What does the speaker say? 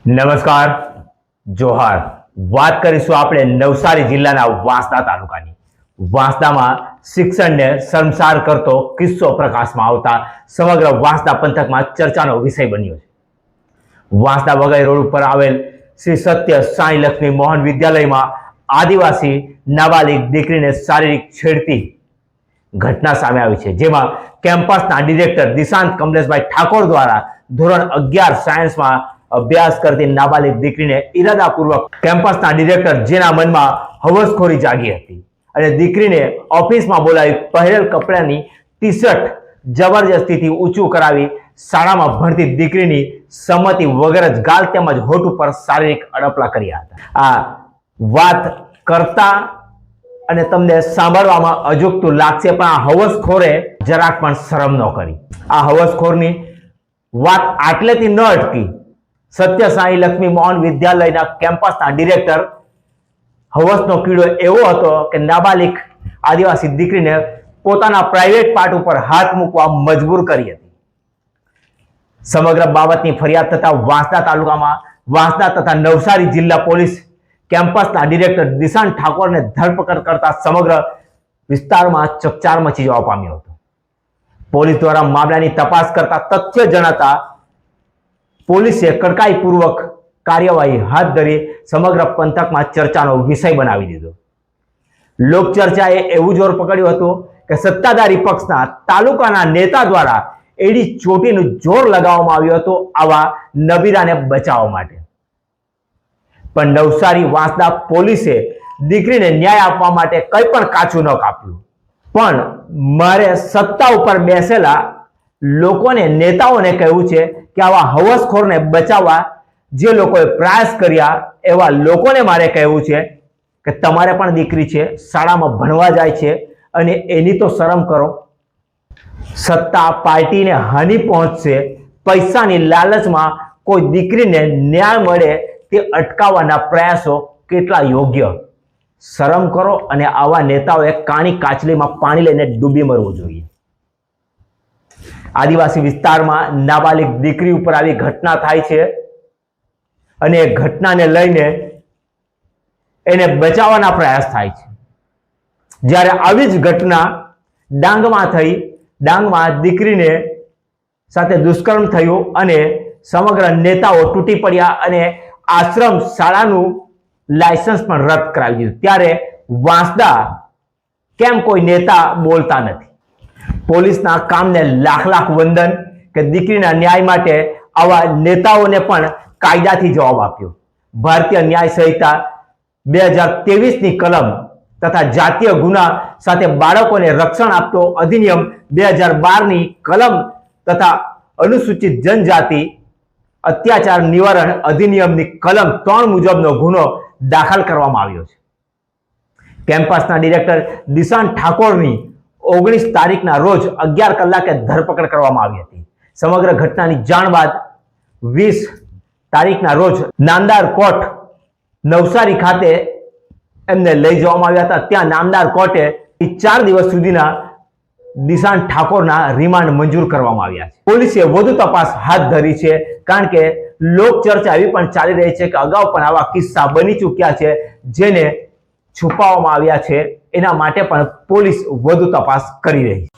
નમસ્કાર, જોહાર. વાત કરીશું આપણે નવસારી જિલ્લાના વાંસદા તાલુકાની. વાંસદામાં શિક્ષણને શર્મસાર કરતો કિસ્સો પ્રકાશમાં આવતા સમગ્ર વાંસદા પંથકમાં ચર્ચાનો વિષય બન્યો છે. વાંસદા વઘઈ રોડ ઉપર આવેલ શ્રી સત્ય સાંઈ લક્ષ્મી મોહન વિદ્યાલયમાં આદિવાસી નાબાલિગ દીકરીને શારીરિક છેડતી ઘટના સામે આવી છે, જેમાં કેમ્પસના ડિરેક્ટર દિશાંત કમલેશભાઈ ઠાકોર દ્વારા ધોરણ 11 સાયન્સમાં અભ્યાસ કરતી નાબાલિગ દીકરીને ઈરાદાપૂર્વક કેમ્પસના ડિરેક્ટર જેના મનમાં હવસખોરી જાગી હતી અને દીકરીને ઓફિસમાં બોલાવી પહેરેલ કપડાની ટી-શર્ટ જબરજસ્તીથી ઊંચું કરાવી શાળામાં ભણતી દીકરીની સંમતિ વગર જ ગાલ તેમજ હોઠ ઉપર શારીરિક અડપલા કર્યા હતા. આ વાત કરતા અને તમને સાંભળવામાં અજુગતું લાગશે, પણ આ હવસખોરે જરાક પણ શરમ ન કરી. આ હવસખોરની વાત આટલેથી ન અટકી. સત્ય સાંઈ લક્ષ્મી મોહન વિદ્યાલયના કેમ્પસના ડિરેક્ટર હવસનો કીડો એવો હતો કે નાબાલિગ આદિવાસી દીકરીને પોતાના પ્રાઇવેટ પાર્ટ ઉપર હાથ મૂકવા મજબૂર કરી હતી. સમગ્ર બાબતની ફરિયાદ થતા વાંસદા તાલુકામાં વાંસદા તથા નવસારી જિલ્લા પોલીસ કેમ્પસના ડિરેક્ટર દિશાંત ઠાકોરને ધરપકડ કરતા સમગ્ર વિસ્તારમાં ચકચાર મચી જવા પામ્યો હતો. પોલીસ દ્વારા મામલાની તપાસ કરતા તથ્ય જણાતા પોલીસે કડકાઈપૂર્વક કાર્યવાહી હાથ ધરી સમગ્ર પંથકમાં ચર્ચાનો વિષય બનાવી દીધો. લોકચર્ચાએ એવું જોર પકડ્યું હતું કે સત્તાધારી પક્ષના તાલુકાના નેતા દ્વારા એડી ચોટીનું જોર લગાવવામાં આવ્યું હતું આવા નબીરાને બચાવવા માટે. પણ નવસારી વાંસદા પોલીસે દીકરીને ન્યાય આપવા માટે કંઈ પણ કાચું ન કાપ્યું. પણ મારે સત્તા ઉપર બેસેલા લોકોને, નેતાઓને કહેવું છે કે આવા હવસખોરને બચાવવા જે લોકોએ પ્રયાસ કર્યા એવા લોકોને મારે કહેવું છે કે તમારે પણ દીકરી છે, શાળામાં ભણવા જાય છે અને એની તો શરમ કરો. સત્તા પાર્ટીને હાનિ પહોંચશે, પૈસાની લાલચમાં કોઈ દીકરીને ન્યાય મળે તે અટકાવવાના પ્રયાસો કેટલા યોગ્ય. શરમ કરો અને આવા નેતાઓએ કાણી કાચલીમાં પાણી લઈને ડૂબી મરવું જોઈએ. આદિવાસી વિસ્તારમાં નાબાલિગ દીકરી ઉપર આવી ઘટના થાય છે અને એ ઘટનાને લઈને એને બચાવવાના પ્રયાસ થાય છે. જ્યારે આવી જ ઘટના ડાંગમાં થઈ, ડાંગમાં દીકરીને સાથે દુષ્કર્મ થયું અને સમગ્ર નેતાઓ તૂટી પડ્યા અને આશ્રમ શાળાનું લાયસન્સ પણ રદ કરાવી દીધું. ત્યારે વાંસદા કેમ કોઈ નેતા બોલતા નથી? પોલીસના કામને લાખ લાખ વંદન કે દીકરીના ન્યાય માટે આવા નેતાઓને પણ કાયદાથી જવાબ આપ્યો. ભારતીય ન્યાય સંહિતા 2023ની કલમ તથા જાતીય ગુના સાથે બાળકોને રક્ષણ આપતો અધિનિયમ 2012ની કલમ તથા અનુસૂચિત જનજાતિ અત્યાચાર નિવારણ અધિનિયમની કલમ 3 મુજબનો ગુનો દાખલ કરવામાં આવ્યો છે. કેમ્પસના ડિરેક્ટર દિશાંત ઠાકોરની 19 તારીખના રોજ 11 કલાકે ધરપકડ કરવામાં આવી હતી. સમગ્ર ઘટનાની જાણ બાદ 20 તારીખના રોજ નામદાર કોર્ટ નવસારી ખાતે એમને લઈ જવામાં આવ્યા હતા. ત્યાં નામદાર કોર્ટે 4 દિવસ સુધીના દિશાંત ઠાકોરના રિમાન્ડ મંજૂર કરવામાં આવ્યા છે. પોલીસે વધુ તપાસ હાથ ધરી છે, કારણ કે લોકચર્ચા એવી પણ ચાલી રહી છે કે અગાઉ પણ આવા કિસ્સા બની ચૂક્યા છે જેને છુપાવવામાં આવ્યા છે. એના માટે પણ પોલીસ વધુ તપાસ કરી રહી છે.